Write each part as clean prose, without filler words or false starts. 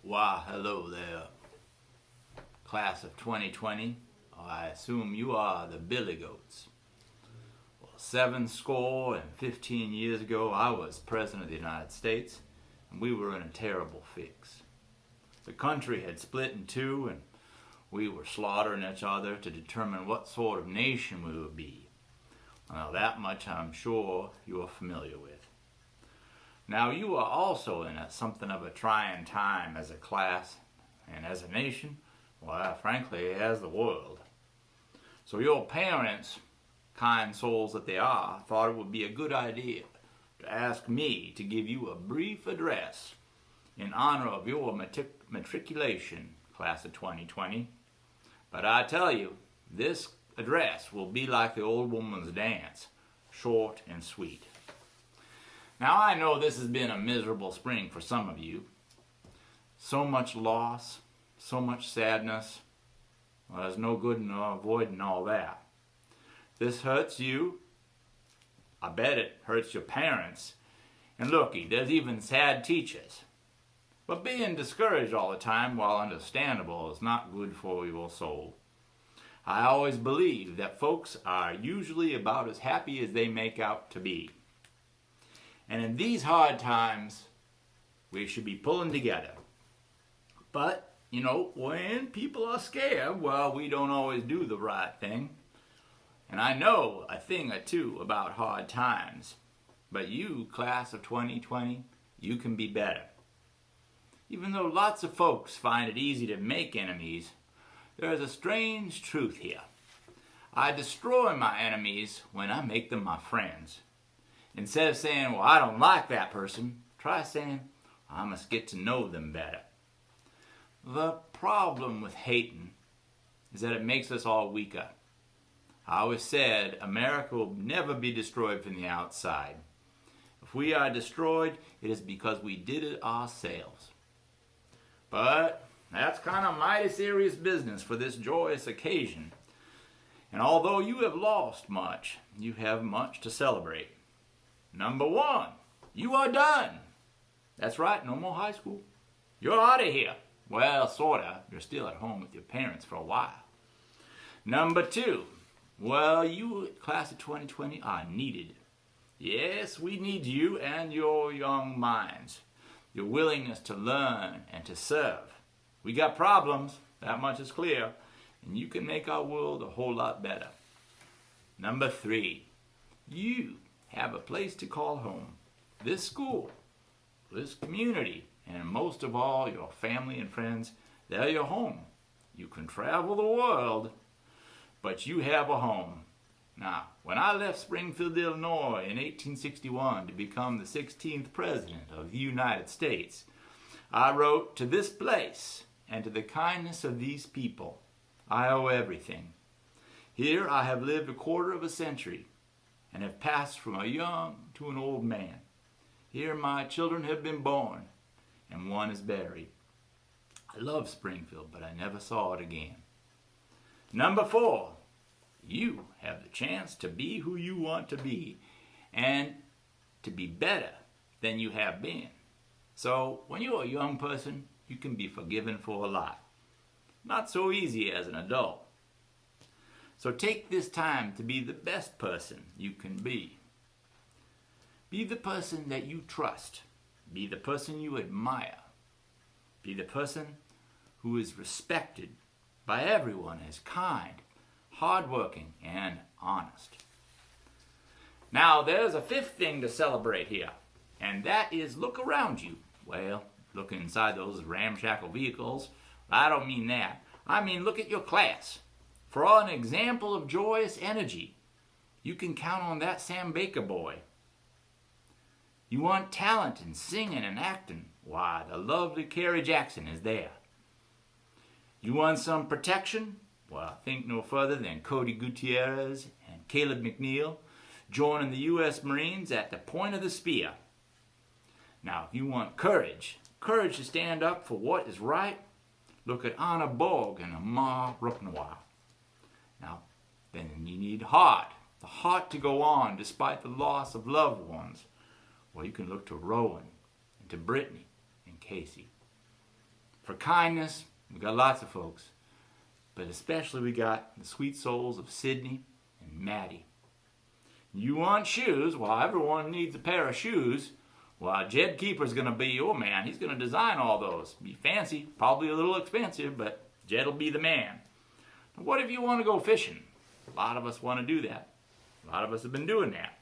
Why, hello there, class of 2020. I assume you are the Billy Goats. Well, 15 years ago, I was President of the United States, and we were in a terrible fix. The country had split in two, and we were slaughtering each other to determine what sort of nation we would be. Now, that much I'm sure you are familiar with. Now, you are also in something of a trying time as a class and as a nation, well, frankly, as the world. So your parents, kind souls that they are, thought it would be a good idea to ask me to give you a brief address in honor of your matriculation, class of 2020. But I tell you, this address will be like the old woman's dance, short and sweet. Now, I know this has been a miserable spring for some of you. So much loss, so much sadness. Well, there's no good in avoiding all that. This hurts you. I bet it hurts your parents. And looky, there's even sad teachers. But being discouraged all the time, while understandable, is not good for your soul. I always believe that folks are usually about as happy as they make out to be. And in these hard times, we should be pulling together. But, when people are scared, well, we don't always do the right thing. And I know a thing or two about hard times. But you, class of 2020, you can be better. Even though lots of folks find it easy to make enemies, there is a strange truth here. I destroy my enemies when I make them my friends. Instead of saying, well, I don't like that person, try saying, I must get to know them better. The problem with hating is that it makes us all weaker. I always said America will never be destroyed from the outside. If we are destroyed, it is because we did it ourselves. But that's kind of mighty serious business for this joyous occasion. And although you have lost much, you have much to celebrate. Number one, you are done. That's right, no more high school. You're out of here. Well, sorta. You're still at home with your parents for a while. Number two, well, you, class of 2020, are needed. Yes, we need you and your young minds. Your willingness to learn and to serve. We got problems, that much is clear, and you can make our world a whole lot better. Number three, you have a place to call home. This school, this community, and most of all, your family and friends, they're your home. You can travel the world, but you have a home. Now, when I left Springfield, Illinois in 1861 to become the 16th President of the United States, I wrote, to this place and to the kindness of these people, I owe everything. Here I have lived a quarter of a century, and have passed from a young to an old man. Here my children have been born, and one is buried. I love Springfield, but I never saw it again. Number four, you have the chance to be who you want to be, and to be better than you have been. So when you're a young person, you can be forgiven for a lot. Not so easy as an adult. So take this time to be the best person you can be. Be the person that you trust. Be the person you admire. Be the person who is respected by everyone as kind, hardworking, and honest. Now, there's a fifth thing to celebrate here, and that is look around you. Well, look inside those ramshackle vehicles. I don't mean that. I mean look at your class. For an example of joyous energy, you can count on that Sam Baker boy. You want talent in singing and acting? Why, the lovely Carrie Jackson is there. You want some protection? Well, think no further than Cody Gutierrez and Caleb McNeil joining the U.S. Marines at the point of the spear. Now, if you want courage to stand up for what is right, look at Anna Borg and Amar Ruknawar. Now, then you need heart, the heart to go on despite the loss of loved ones. Well, you can look to Rowan and to Brittany and Casey. For kindness, we got lots of folks. But especially we got the sweet souls of Sydney and Maddie. You want shoes? Well, everyone needs a pair of shoes. Well, Jed Keeper's going to be your man. He's going to design all those. Be fancy, probably a little expensive, but Jed'll be the man. What if you want to go fishing? A lot of us want to do that. A lot of us have been doing that.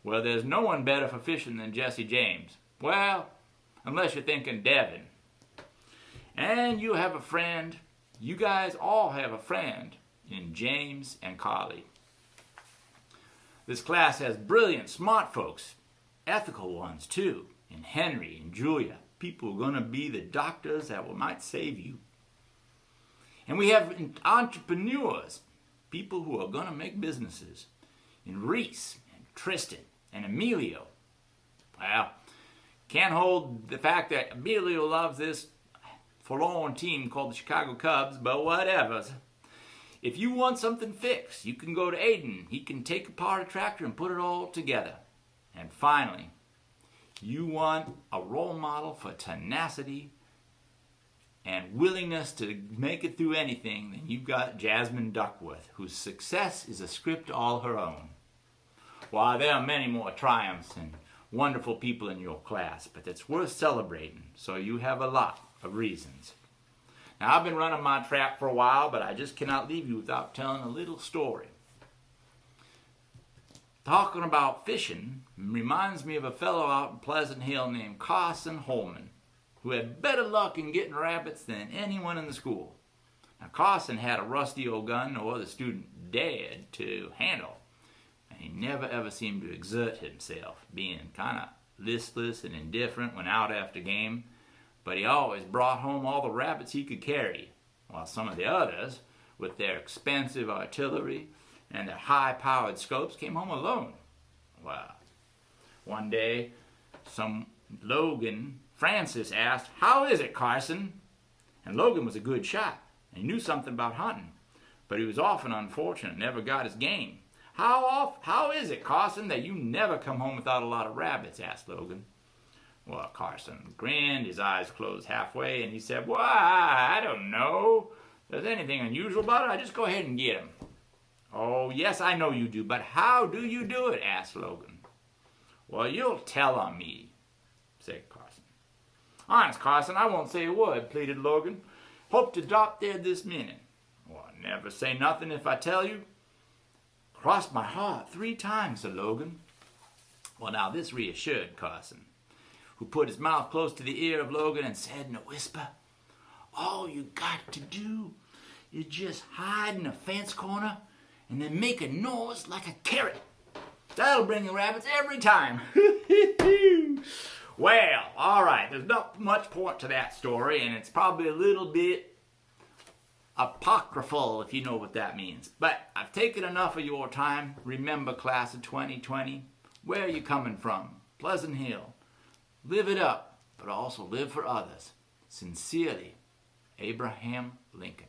Well, there's no one better for fishing than Jesse James. Well, unless you're thinking Devin. And you have a friend. You guys all have a friend in James and Carly. This class has brilliant, smart folks. Ethical ones, too. In Henry and Julia. People who are going to be the doctors that might save you. And we have entrepreneurs. People who are going to make businesses. In Reese and Tristan and Emilio. Well, can't hold the fact that Emilio loves this forlorn team called the Chicago Cubs, but whatever. If you want something fixed, you can go to Aiden. He can take apart a tractor and put it all together. And finally, you want a role model for tenacity and willingness to make it through anything, then you've got Jasmine Duckworth, whose success is a script all her own. While there are many more triumphs and wonderful people in your class, but it's worth celebrating, so you have a lot of reasons. Now, I've been running my trap for a while, but I just cannot leave you without telling a little story. Talking about fishing reminds me of a fellow out in Pleasant Hill named Carson Holman, who had better luck in getting rabbits than anyone in the school. Now, Carson had a rusty old gun no other student dared to handle, and he never ever seemed to exert himself, being kind of listless and indifferent when out after game, but he always brought home all the rabbits he could carry, while some of the others, with their expensive artillery and their high-powered scopes, came home alone. Well, one day, some Logan Francis asked, "How is it, Carson?" And Logan was a good shot, and he knew something about hunting, but he was often unfortunate, never got his game. How is it, Carson, that you never come home without a lot of rabbits?" asked Logan. Well, Carson grinned, his eyes closed halfway, and he said, "Well, I don't know. If there's anything unusual about it, I just go ahead and get them." "Oh, yes, I know you do, but how do you do it?" asked Logan. "Well, you'll tell on me," said Carson. "Honest, Carson, I won't say a word," pleaded Logan. "Hope to drop dead this minute." "Well, never say nothing if I tell you." "Crossed my heart 3 times, said Logan. Well, now this reassured Carson, who put his mouth close to the ear of Logan and said in a whisper, "All you got to do is just hide in a fence corner and then make a noise like a carrot. That'll bring the rabbits every time." Well, all right, there's not much point to that story, and it's probably a little bit apocryphal, if you know what that means. But I've taken enough of your time. Remember, class of 2020, where are you coming from? Pleasant Hill. Live it up, but also live for others. Sincerely, Abraham Lincoln.